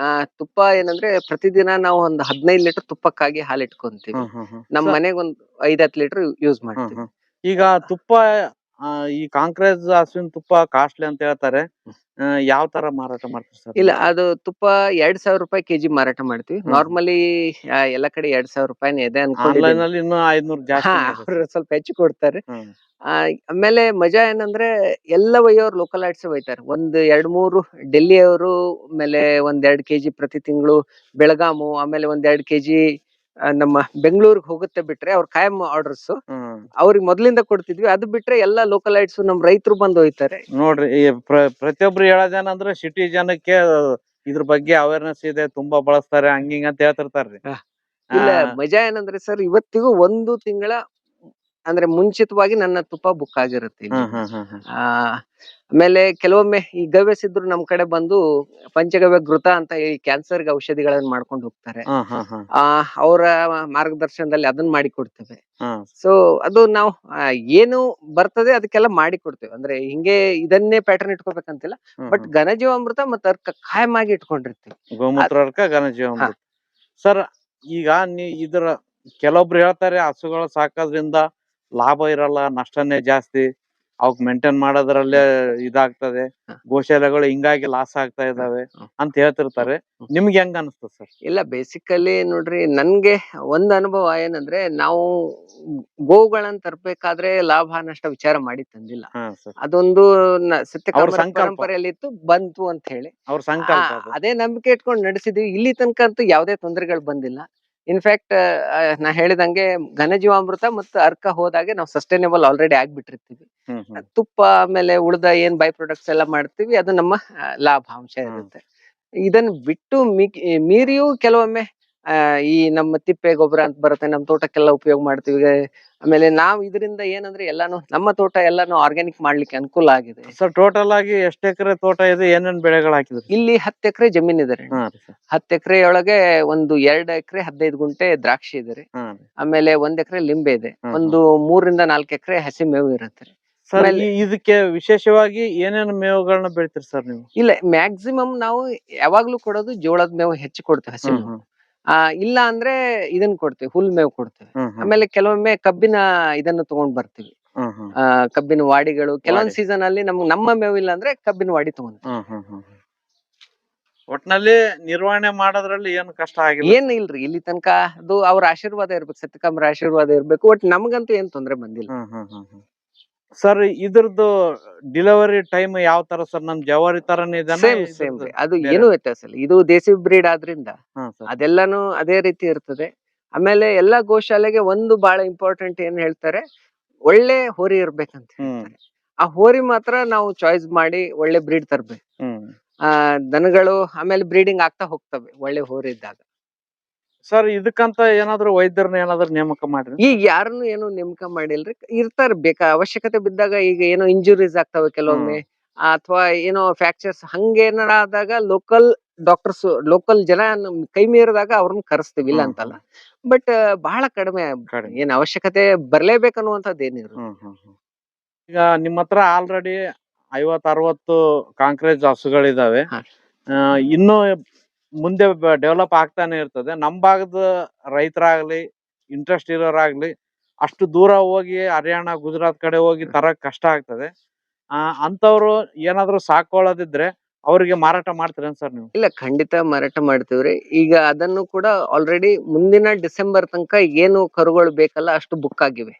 ತುಪ್ಪ ಏನಂದ್ರೆ ಪ್ರತಿದಿನ ನಾವು ಒಂದು 15 ಲೀಟರ್ ತುಪ್ಪಕ್ಕಾಗಿ ಹಾಲು ಇಟ್ಕೊಂತೀವಿ. ಹ್ಮ್ ಹ್ಮ್ ಹ್ಮ್ ನಮ್ ಮನೆಗ್ ಒಂದು 5-10 ಲೀಟರ್ ಯೂಸ್ ಹ್ಮ್ ಮಾಡ್ತೀವಿ. ಹ್ಮ್ ಈಗ ತುಪ್ಪ ಈ ಕಾಂಕ್ರೇಜ್ ಹಸುವಿನ ತುಪ್ಪ ಕಾಸ್ಟ್ಲಿ ಅಂತ ಹೇಳ್ತಾರೆ. ಯಾವ ತರ ಮಾರಾಟ ಮಾಡ್ತೀರಿ ಸರ್? ಇಲ್ಲ, ಅದು ತುಪ್ಪ 2,000 ರೂಪಾಯಿ ಕೆಜಿ ಮಾರಾಟ ಮಾಡ್ತೀವಿ. ಹ್ಮ್. ನಾರ್ಮಲಿ ಎಲ್ಲ ಕಡೆ 2,000 ರೂಪಾಯಿನೇ ಇದೆ ಆನ್ಲೈನ್ ಅನ್ಕೊಂಡಿದ್ದೀನಿ. ಅಲ್ಲಿ ಇನ್ನೂ 500 ಜಾಸ್ತಿ ಅವ್ರು ಸ್ವಲ್ಪ ಹೆಚ್ಚು ಕೊಡ್ತಾರೆ. ಹ್ಮ್ ಆಮೇಲೆ ಮಜಾ ಏನಂದ್ರೆ ಎಲ್ಲ ಒಯ್ಯೋರು ಲೋಕಲ್ ಐಟ್ಸ್ ಒಯ್ತಾರೆ. 2-3 ಡೆಲ್ಲಿಯವರು, ಆಮೇಲೆ 1-2 ಕೆಜಿ ಪ್ರತಿ ತಿಂಗಳು ಬೆಳಗಾಮು, ಆಮೇಲೆ 1-2 ಕೆಜಿ ನಮ್ಮ ಬೆಂಗಳೂರಿಗೆ ಹೋಗುತ್ತೆ. ಬಿಟ್ರೆ ಅವ್ರ ಕಾಯಂ ಆರ್ಡರ್ಸ್ ಹ್ಮ್ ಅವ್ರಿಗೆ ಮೊದ್ಲಿಂದ ಕೊಡ್ತಿದ್ವಿ. ಅದು ಬಿಟ್ರೆ ಎಲ್ಲ ಲೋಕಲ್ ಐಟ್ಸ್ ನಮ್ ರೈತರು ಬಂದು ಒಯ್ತಾರೆ. ನೋಡ್ರಿ, ಈ ಪ್ರತಿಯೊಬ್ರು ಹೇಳೋದೇನಂದ್ರೆ ಸಿಟಿ ಜನಕ್ಕೆ ಇದ್ರ ಬಗ್ಗೆ ಅವೇರ್ನೆಸ್ ಇದೆ, ತುಂಬಾ ಬಳಸ್ತಾರೆ ಹಂಗಿಂಗ ಅಂತ ಹೇಳ್ತಿರ್ತಾರ್ರಿ. ಇಲ್ಲ, ಮಜಾ ಏನಂದ್ರೆ ಸರ್, ಇವತ್ತಿಗೂ 1 ತಿಂಗಳ ಅಂದ್ರೆ ಮುಂಚಿತವಾಗಿ ನನ್ನ ತುಪ್ಪ ಬುಕ್ ಆಗಿರುತ್ತೆ ಇಲ್ಲಿ. ಆಮೇಲೆ ಕೆಲವೊಮ್ಮೆ ಈ ಗವ್ಯಸಿದ್ರು ನಮ್ ಕಡೆ ಬಂದು ಪಂಚಗವ್ಯ ಘೃತ ಅಂತ ಈ ಕ್ಯಾನ್ಸರ್ಗೆ ಔಷಧಿಗಳನ್ನ ಮಾಡ್ಕೊಂಡು ಹೋಗ್ತಾರೆ. ಅವರ ಮಾರ್ಗದರ್ಶನದಲ್ಲಿ ಅದನ್ನ ಮಾಡಿ ಕೊಡ್ತೇವೆ. ಸೊ ಅದು ನಾವು ಏನು ಬರ್ತದೆ ಅದಕ್ಕೆಲ್ಲ ಮಾಡಿ ಕೊಡ್ತೇವೆ. ಅಂದ್ರೆ ಹಿಂಗೆ ಇದನ್ನೇ ಪ್ಯಾಟರ್ನ್ ಇಟ್ಕೋಬೇಕಂತಿಲ್ಲ, ಬಟ್ ಘನಜೀವಾಮೃತ ಮತ್ತೆ ಅರ್ಕ ಕಾಯಂ ಆಗಿ ಇಟ್ಕೊಂಡಿರ್ತೀವಿ. ಗೋಮೂತ್ರ ಅರ್ಕ ಘನಜೀವಾಮೃತ. ಸರ್, ಈಗ ಇದ್ರ ಕೆಲವೊಬ್ರು ಹೇಳ್ತಾರೆ ಹಸುಗಳು ಸಾಕೋದ್ರಿಂದ ಲಾಭ ಇರಲ್ಲ, ನಷ್ಟನೇ ಜಾಸ್ತಿ, ಅವಕ್ ಮೇಂಟೈನ್ ಮಾಡೋದ್ರಲ್ಲೇ ಇದಾಗ್ತದೆ, ಗೋಶಾಲೆಗಳು ಹಿಂಗಾಗಿ ಲಾಸ್ ಆಗ್ತಾ ಇದಾವೆ ಅಂತ ಹೇಳ್ತಿರ್ತಾರೆ. ನಿಮ್ಗೆ ಹೆಂಗ ಅನಿಸ್ತದೆ ಸರ್? ಇಲ್ಲ, ಬೇಸಿಕಲಿ ನೋಡ್ರಿ, ನನ್ಗೆ ಒಂದ್ ಅನುಭವ ಏನಂದ್ರೆ, ನಾವು ಗೋವುಗಳನ್ನ ತರ್ಬೇಕಾದ್ರೆ ಲಾಭ ನಷ್ಟ ವಿಚಾರ ಮಾಡಿ ತಂದಿಲ್ಲ. ಅದೊಂದು ಸತ್ಯಕಾಮ ಪರಂಪರೆಯಲ್ಲಿ ಇತ್ತು, ಬಂತು ಅಂತ ಹೇಳಿ ಅವ್ರ ಸಂಕಲ್ಪ ಅದು. ಅದೇ ನಂಬಿಕೆ ಇಟ್ಕೊಂಡು ನಡೆಸಿದ್ವಿ. ಇಲ್ಲಿ ತನಕ ಅಂತೂ ಯಾವುದೇ ತೊಂದರೆಗಳು ಬಂದಿಲ್ಲ. ಇನ್ಫ್ಯಾಕ್ಟ್ ನಾ ಹೇಳಿದಂಗೆ ಘನಜೀವಾಮೃತ ಮತ್ತು ಅರ್ಕ ಹೋದಾಗೆ ನಾವು ಸಸ್ಟೈನೇಬಲ್ ಆಲ್ರೆಡಿ ಆಗ್ಬಿಟ್ಟಿರ್ತೀವಿ. ತುಪ್ಪ ಆಮೇಲೆ ಉಳ್ದ ಏನ್ ಬೈ ಪ್ರಾಡಕ್ಟ್ಸ್ ಎಲ್ಲ ಮಾಡ್ತೀವಿ, ಅದು ನಮ್ಮ ಲಾಭಾಂಶ ಇರುತ್ತೆ. ಇದನ್ನ ಬಿಟ್ಟು ಮೀರಿಯೂ ಕೆಲವೊಮ್ಮೆ ಈ ನಮ್ಮ ತಿಪ್ಪೆ ಗೊಬ್ಬರ ಅಂತ ಬರುತ್ತೆ, ನಮ್ಮ ತೋಟಕ್ಕೆಲ್ಲ ಉಪಯೋಗ ಮಾಡ್ತೀವಿ. ಆಮೇಲೆ ನಾವು ಇದರಿಂದ ಏನಂದ್ರೆ ಎಲ್ಲಾನು ನಮ್ಮ ತೋಟ ಎಲ್ಲಾನು ಆರ್ಗ್ಯಾನಿಕ್ ಮಾಡ್ಲಿಕ್ಕೆ ಅನುಕೂಲ ಆಗಿದೆ. ಸರ್, ಟೋಟಲ್ ಆಗಿ ಎಷ್ಟು ಎಕರೆ ತೋಟ ಇದೆ, ಏನೇನ್ ಬೆಳೆಗಳು ಹಾಕಿದ್ರಿ? ಇಲ್ಲಿ 10 ಎಕರೆ ಜಮೀನ್ ಇದೆ ರೀ. 10 ಎಕರೆಯೊಳಗೆ ಒಂದು 2 ಎಕರೆ 15 ಗುಂಟೆ ದ್ರಾಕ್ಷಿ ಇದೆ ರೀ. ಆಮೇಲೆ 1 ಎಕರೆ ಲಿಂಬೆ ಇದೆ. ಒಂದು 3-4 ಎಕರೆ ಹಸಿ ಮೇವು ಇರುತ್ತೆ. ಸರ್, ಇದಕ್ಕೆ ವಿಶೇಷವಾಗಿ ಏನೇನು ಮೇವುಗಳನ್ನ ಬೆಳಿತೀರಿ ಸರ್ ನೀವು? ಇಲ್ಲ, ಮ್ಯಾಕ್ಸಿಮಮ್ ನಾವು ಯಾವಾಗ್ಲೂ ಕೊಡೋದು ಜೋಳದ ಮೇವು ಹೆಚ್ಚು ಕೊಡ್ತೇವೆ, ಹಸಿ ಮೇವು. ಇಲ್ಲ ಅಂದ್ರೆ ಇದನ್ನ ಕೊಡ್ತೇವೆ, ಹುಲ್ ಮೇವು ಕೊಡ್ತೇವೆ. ಆಮೇಲೆ ಕೆಲವೊಮ್ಮೆ ಕಬ್ಬಿನ ಇದನ್ನು ತಗೊಂಡ್ ಬರ್ತೀವಿ, ಕಬ್ಬಿನ ವಾಡಿಗಳು. ಕೆಲವೊಂದ್ ಸೀಸನ್ ಅಲ್ಲಿ ನಮ್ಮ ಮೇವು ಇಲ್ಲ ಅಂದ್ರೆ ಕಬ್ಬಿನ ವಾಡಿ ತಗೊಂಡ್. ಒಟ್ನಲ್ಲಿ ನಿರ್ವಹಣೆ ಮಾಡೋದ್ರಲ್ಲಿ ಏನು ಕಷ್ಟ ಆಗಿಲ್ಲ? ಏನ್ ಇಲ್ರಿ, ಇಲ್ಲಿ ತನಕ ಅದು ಅವ್ರ ಆಶೀರ್ವಾದ ಇರ್ಬೇಕು, ಸತ್ಯಕಾಮರ ಆಶೀರ್ವಾದ ಇರ್ಬೇಕು. ಒಟ್ ನಮ್ಗಂತೂ ಏನ್ ತೊಂದ್ರೆ ಬಂದಿಲ್ಲ. ಸರ್, ಇದ್ರದ್ದು ಡೆಲಿವರಿ ಟೈಮ್ ಯಾವ ತರ ಸರ್? ನಮ್ ಜವಾರಿ ತರನೇ ಇದೆ? ಸೇಮ್ ರೀ, ಅದು ಏನು ವ್ಯತ್ಯಾಸ ಇಲ್ಲ. ಇದು ದೇಸಿ ಬ್ರೀಡ್ ಆದ್ರಿಂದ ಅದೆಲ್ಲಾನು ಅದೇ ರೀತಿ ಇರ್ತದೆ. ಆಮೇಲೆ ಎಲ್ಲಾ ಗೋಶಾಲೆಗೆ ಒಂದು ಬಹಳ ಇಂಪಾರ್ಟೆಂಟ್ ಏನ್ ಹೇಳ್ತಾರೆ, ಒಳ್ಳೆ ಹೋರಿ ಇರ್ಬೇಕಂತ ಹೇಳ್ತಾರೆ. ಆ ಹೋರಿ ಮಾತ್ರ ನಾವು ಚಾಯ್ಸ್ ಮಾಡಿ ಒಳ್ಳೆ ಬ್ರೀಡ್ ತರ್ಬೇಕು. ದನಗಳು ಆಮೇಲೆ ಬ್ರೀಡಿಂಗ್ ಆಗ್ತಾ ಹೋಗ್ತವೆ ಒಳ್ಳೆ ಹೋರಿ ಇದ್ದಾಗ. ಸರ್, ಇದಕ್ಕಂತ ಏನಾದ್ರು ವೈದ್ಯರನ್ನ ಏನಾದ್ರು ನೇಮಕ ಮಾಡ್ರಿ? ಈಗ ಯಾರನ್ನು ಏನು ನೇಮಕ ಮಾಡಿಲ್ರಿ, ಇರ್ತಾರ ಅವಶ್ಯಕತೆ ಬಿದ್ದಾಗ. ಈಗ ಏನೋ ಇಂಜುರೀಸ್ ಆಗ್ತವೆ ಕೆಲವೊಮ್ಮೆ, ಅಥವಾ ಏನೋ ಫ್ರಾಕ್ಚರ್ಸ್ ಹಂಗೇನಾರ ಆದಾಗ ಲೋಕಲ್ ಡಾಕ್ಟರ್ಸ್, ಲೋಕಲ್ ಜನ ಕೈ ಮೀರಿದಾಗ ಅವ್ರನ್ನ ಕರೆಸ್ತೀವಿ, ಇಲ್ಲ ಅಂತಲ್ಲ. ಬಟ್ ಬಹಳ ಕಡಿಮೆ, ಏನ್ ಅವಶ್ಯಕತೆ ಬರ್ಲೇಬೇಕನ್ನುವಂಥದ್ದು ಏನಿದ್ರು. ಈಗ ನಿಮ್ಮ ಹತ್ರ ಆಲ್ರೆಡಿ 50-60 ಕಾಂಕ್ರೇಜ್ ಹಸುಗಳಿದಾವೆ. ಇನ್ನು ಮುಂದೆ ಡೆವಲಪ್ ಆಗ್ತಾನೆ ಇರ್ತದೆ. ನಮ್ಮ ಭಾಗದ ರೈತರಾಗ್ಲಿ, ಇಂಟ್ರೆಸ್ಟ್ ಇರೋರಾಗ್ಲಿ ಅಷ್ಟು ದೂರ ಹೋಗಿ ಹರಿಯಾಣ, ಗುಜರಾತ್ ಕಡೆ ಹೋಗಿ ತರಕ್ ಕಷ್ಟ ಆಗ್ತದೆ. ಅಂತವ್ರು ಏನಾದ್ರು ಸಾಕೊಳ್ಳೋದಿದ್ರೆ ಅವ್ರಿಗೆ ಮಾರಾಟ ಮಾಡ್ತೀರೇನ್ ಸರ್ ನೀವು? ಇಲ್ಲ, ಖಂಡಿತ ಮಾರಾಟ ಮಾಡ್ತೀವ್ರಿ. ಈಗ ಅದನ್ನು ಕೂಡ ಆಲ್ರೆಡಿ ಮುಂದಿನ ಡಿಸೆಂಬರ್ ತನಕ ಏನು ಕರುಗಳು ಬೇಕಲ್ಲ ಅಷ್ಟು ಬುಕ್ ಆಗಿವೆ.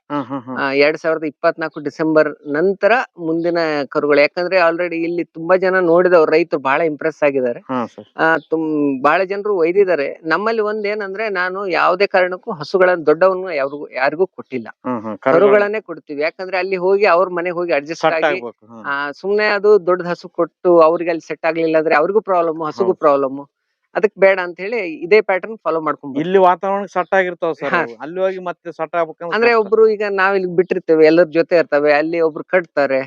2024 ಡಿಸೆಂಬರ್ ನಂತರ ಮುಂದಿನ ಕರುಗಳು, ಯಾಕಂದ್ರೆ ಆಲ್ರೆಡಿ ಇಲ್ಲಿ ತುಂಬಾ ಜನ ನೋಡಿದವ್ರು ರೈತರು ಬಹಳ ಇಂಪ್ರೆಸ್ ಆಗಿದ್ದಾರೆ. ಬಹಳ ಜನರು ಒಯ್ದಿದ್ದಾರೆ. ನಮ್ಮಲ್ಲಿ ಒಂದೇನಂದ್ರೆ, ನಾನು ಯಾವುದೇ ಕಾರಣಕ್ಕೂ ಹಸುಗಳನ್ನ ದೊಡ್ಡವನ್ನ ಯಾರಿಗೂ ಕೊಟ್ಟಿಲ್ಲ, ಕರುಗಳನ್ನೇ ಕೊಡ್ತೀವಿ. ಯಾಕಂದ್ರೆ ಅಲ್ಲಿ ಹೋಗಿ ಅವ್ರ ಮನೆಗೆ ಹೋಗಿ ಅಡ್ಜಸ್ಟ್ ಆಗಿ ಸುಮ್ನೆ ಅದು ದೊಡ್ಡ ಹಸು ಕೊಟ್ಟು ಅವ್ರಿಗೆ ಅಲ್ಲಿ ಸೆಟ್ ಆಗ್ಲಿಲ್ಲ ಅಂದ್ರೆ ಅವ್ರಿಗೂ ಪ್ರಾಬ್ಲಮ್, ಹಸುಗೂ ಪ್ರಾಬ್ಲಮ್. ಅದಕ್ ಬೇಡ ಅಂತ ಹೇಳಿ ಇದೇ ಪ್ಯಾಟರ್ನ್ ಫಾಲೋ ಮಾಡ್ಕೊಂಡ್ ಇಲ್ಲಿ ವಾತಾವರಣ ಸೆಟ್ ಆಗಿರ್ತಾವ ಸರ್, ಅಲ್ಲಿ ಹೋಗಿ ಮತ್ತೆ ಸೆಟ್ ಆಗ್ಬೇಕಂದ್ರೆ ಅಂದ್ರೆ ಒಬ್ರು ಈಗ ನಾವ್ ಇಲ್ಲಿ ಬಿಟ್ಟಿರ್ತೇವೆ, ಎಲ್ಲರ ಜೊತೆ ಇರ್ತವೆ, ಅಲ್ಲಿ ಒಬ್ರು ಕಟ್ತಾರೆ.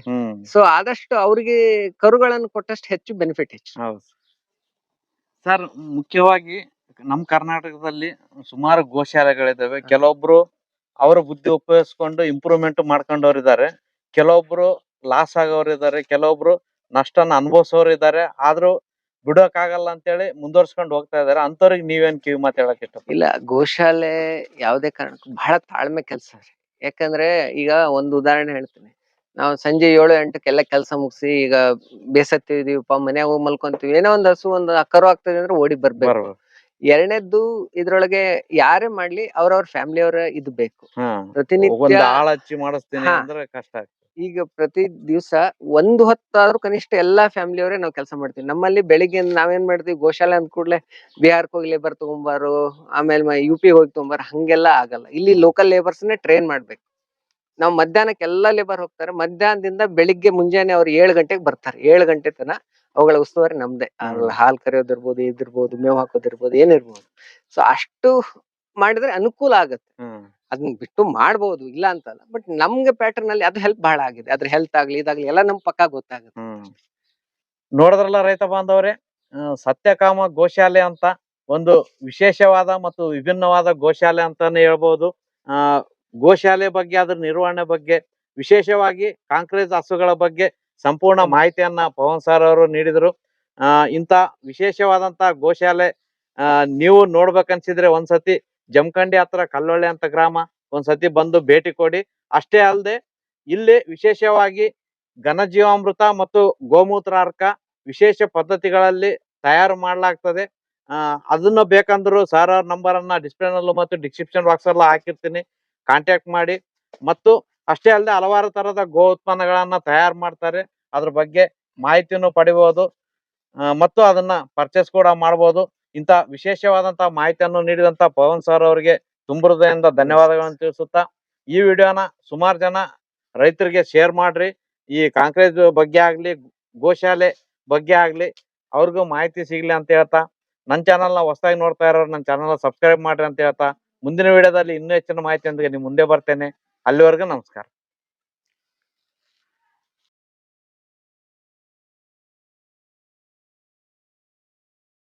ಸೊ ಆದಷ್ಟು ಅವ್ರಿಗೆ ಕರುಗಳನ್ನು ಕೊಟ್ಟಷ್ಟು ಹೆಚ್ಚು ಬೆನಿಫಿಟ್ ಹೆಚ್ಚು. ಹೌದು ಸರ್. ಮುಖ್ಯವಾಗಿ ನಮ್ ಕರ್ನಾಟಕದಲ್ಲಿ ಸುಮಾರು ಗೋಶಾಲೆಗಳಿದಾವೆ. ಕೆಲವೊಬ್ರು ಅವರ ಬುದ್ಧಿ ಉಪಯೋಗಿಸ್ಕೊಂಡು ಇಂಪ್ರೂವ್ಮೆಂಟ್ ಮಾಡ್ಕೊಂಡವ್ರಿದ್ದಾರೆ, ಕೆಲವೊಬ್ರು ಲಾಸ್ ಆಗೋರು ಇದಾರೆ, ಕೆಲವೊಬ್ರು ನಷ್ಟನ ಅನುಭವಿಸೋರು ಇದಾರೆ. ಆದ್ರೂ ಬಿಡೋಕಾಗಲ್ಲ ಅಂತೇಳಿ ಮುಂದುವರ್ಸ್ಕೊಂಡು ಹೋಗ್ತಾ ಇದಾರೆ. ಅಂತವ್ರಿಗೆ ನೀವೇನ್ ಕಿವಿ ಮಾತು ಹೇಳಕ್ ಇಷ್ಟ? ಇಲ್ಲ, ಗೋಶಾಲೆ ಯಾವುದೇ ಕಾರಣಕ್ಕೂ ಬಹಳ ತಾಳ್ಮೆ ಕೆಲಸ. ಯಾಕಂದ್ರೆ ಈಗ ಒಂದು ಉದಾಹರಣೆ ಹೇಳ್ತೀನಿ. ನಾವು ಸಂಜೆ 7-8 ಕೆಲಸ ಮುಗಿಸಿ ಈಗ ಬೇಸತ್ತಿದೀವಪ್ಪ, ಮನ್ಯಾಗ ಹೋಗಿ ಮಲ್ಕೊಂತೀವಿ, ಏನೋ ಒಂದ್ ಹಸು ಒಂದು ಕರು ಆಗ್ತದೆ ಅಂದ್ರೆ ಓಡಿ ಬರ್ಬೇಕು. ಎರಡನೇದ್ದು, ಇದ್ರೊಳಗೆ ಯಾರೇ ಮಾಡ್ಲಿ ಅವ್ರವ್ರ ಫ್ಯಾಮಿಲಿ ಅವರ ಇದು ಬೇಕು. ಪ್ರತಿನಿತ್ಯ ಆಳ್ ಹಚ್ಚಿ ಮಾಡಿಸ್ತೀನಿ ಅಂದ್ರೆ ಕಷ್ಟ ಆಗ್ತದೆ. ಈಗ ಪ್ರತಿ ದಿವ್ಸ 1 ಹೊತ್ತಾದ್ರೂ ಕನಿಷ್ಠ ಎಲ್ಲಾ ಫ್ಯಾಮಿಲಿ ಅವರೇ ನಾವು ಕೆಲಸ ಮಾಡ್ತೀವಿ. ನಮ್ಮಲ್ಲಿ ಬೆಳಿಗ್ಗೆ ನಾವೇನ್ ಮಾಡ್ತೀವಿ, ಗೋಶಾಲೆ ಅಂದ ಕೂಡ್ಲೆ ಬಿಹಾರ್ಕ್ ಹೋಗಿ ಲೇಬರ್ ತಗೊಂಬಾರು, ಆಮೇಲೆ UP ಹೋಗಿ ತಗೊಂಬಾರ, ಹಂಗೆಲ್ಲ ಆಗಲ್ಲ. ಇಲ್ಲಿ ಲೋಕಲ್ ಲೇಬರ್ಸ್ನೇ ಟ್ರೈನ್ ಮಾಡ್ಬೇಕು. ನಾವ್ ಮಧ್ಯಾಹ್ನಕ್ಕೆ ಎಲ್ಲಾ ಲೇಬರ್ ಹೋಗ್ತಾರೆ. ಮಧ್ಯಾಹ್ನದಿಂದ ಬೆಳಿಗ್ಗೆ ಮುಂಜಾನೆ ಅವ್ರು 7 ಗಂಟೆಗೆ ಬರ್ತಾರೆ. 7 ಗಂಟೆ ತನ ಅವುಗಳ ಉಸ್ತುವಾರಿ ನಮ್ದೇ. ಹಾಲ್ ಕರೆಯೋದಿರ್ಬೋದು, ಇದಿರ್ಬೋದು, ಮೇವ್ ಹಾಕೋದಿರ್ಬೋದು, ಏನಿರ್ಬೋದು. ಸೊ ಅಷ್ಟು ಮಾಡಿದ್ರೆ ಅನುಕೂಲ ಆಗತ್ತೆ. ಅದನ್ನ ಬಿಟ್ಟು ಮಾಡ್ಬೋದು, ಇಲ್ಲ ಅಂತಲ್ಲ. ಬಟ್ ನಮ್ಗೆ ಪ್ಯಾಟರ್ನ್ ಅಲ್ಲಿ ಅದು ಹೆಲ್ಪ್ ಬಹಳ ಆಗಿದೆ. ಅದ್ರ ಹೆಲ್ತ್ ಆಗ್ಲಿ ಇದಾಗ್ಲಿ ಎಲ್ಲ ನಮ್ ಪಕ್ಕ ಗೊತ್ತಾಗುತ್ತೆ. ನೋಡಿದ್ರಲ್ಲ ರೈತ ಬಾಂಧವರೇ, ಸತ್ಯಕಾಮ ಗೋಶಾಲೆ ಅಂತ ಒಂದು ವಿಶೇಷವಾದ ಮತ್ತು ವಿಭಿನ್ನವಾದ ಗೋಶಾಲೆ ಅಂತಾನೆ ಹೇಳ್ಬೋದು. ಗೋಶಾಲೆ ಬಗ್ಗೆ, ಅದ್ರ ನಿರ್ವಹಣೆ ಬಗ್ಗೆ, ವಿಶೇಷವಾಗಿ ಕಾಂಕ್ರೇಜ್ ಹಸುಗಳ ಬಗ್ಗೆ ಸಂಪೂರ್ಣ ಮಾಹಿತಿಯನ್ನ ಪವನ್ ಸರ್ ಅವರು ನೀಡಿದ್ರು. ಇಂಥ ವಿಶೇಷವಾದಂತ ಗೋಶಾಲೆ ನೀವು ನೋಡ್ಬೇಕನ್ಸಿದ್ರೆ ಒಂದ್ಸತಿ ಜಮಖಂಡಿ ಹತ್ರ ಕಲ್ಲೊಳ್ಳೆ ಅಂತ ಗ್ರಾಮ ಒಂದ್ಸತಿ ಬಂದು ಭೇಟಿ ಕೊಡಿ. ಅಷ್ಟೇ ಅಲ್ಲದೆ ಇಲ್ಲಿ ವಿಶೇಷವಾಗಿ ಘನಜೀವಾಮೃತ ಮತ್ತು ಗೋಮೂತ್ರ ಅರ್ಕ ವಿಶೇಷ ಪದ್ಧತಿಗಳಲ್ಲಿ ತಯಾರು ಮಾಡಲಾಗ್ತದೆ. ಅದನ್ನ ಬೇಕಂದ್ರು ಸರ್ ಅವ್ರ ನಂಬರ್ ಅನ್ನ ಡಿಸ್ಪ್ಲೇ ನಲ್ಲೂ ಮತ್ತು ಡಿಸ್ಕ್ರಿಪ್ಷನ್ ಬಾಕ್ಸ್ ಅಲ್ಲೂ ಹಾಕಿರ್ತೀನಿ, ಕಾಂಟ್ಯಾಕ್ಟ್ ಮಾಡಿ. ಮತ್ತು ಅಷ್ಟೇ ಅಲ್ಲದೆ ಹಲವಾರು ತರದ ಗೋ ಉತ್ಪನ್ನಗಳನ್ನ ತಯಾರು ಮಾಡ್ತಾರೆ, ಅದ್ರ ಬಗ್ಗೆ ಮಾಹಿತಿಯನ್ನು ಪಡಿಬಹುದು ಮತ್ತು ಅದನ್ನ ಪರ್ಚೇಸ್ ಕೂಡ ಮಾಡಬಹುದು. ಇಂಥ ವಿಶೇಷವಾದಂತಹ ಮಾಹಿತಿಯನ್ನು ನೀಡಿದಂತ ಪವನ್ ಸರ್ ಅವರಿಗೆ ತುಂಬ ಹೃದಯದಿಂದ ಧನ್ಯವಾದಗಳನ್ನು ತಿಳಿಸುತ್ತಾ, ಈ ವಿಡಿಯೋನ ಸುಮಾರು ಜನ ರೈತರಿಗೆ ಶೇರ್ ಮಾಡ್ರಿ. ಈ ಕಾಂಕ್ರೇಜ್ ಬಗ್ಗೆ ಆಗ್ಲಿ, ಗೋಶಾಲೆ ಬಗ್ಗೆ ಆಗ್ಲಿ ಅವ್ರಿಗೂ ಮಾಹಿತಿ ಸಿಗ್ಲಿ ಅಂತ ಹೇಳ್ತಾ, ನನ್ನ ಚಾನಲ್ನ ಹೊಸದಾಗಿ ನೋಡ್ತಾ ಇರೋರು ನನ್ನ ಚಾನಲ್ನ ಸಬ್ಸ್ಕ್ರೈಬ್ ಮಾಡ್ರಿ ಅಂತ ಹೇಳ್ತಾ, ಮುಂದಿನ ವಿಡಿಯೋದಲ್ಲಿ ಇನ್ನೂ ಹೆಚ್ಚಿನ ಮಾಹಿತಿಯೊಂದಿಗೆ ನಿಮ್ಮ ಮುಂದೆ ಬರ್ತೇನೆ. ಅಲ್ಲಿವರೆಗೂ ನಮಸ್ಕಾರ.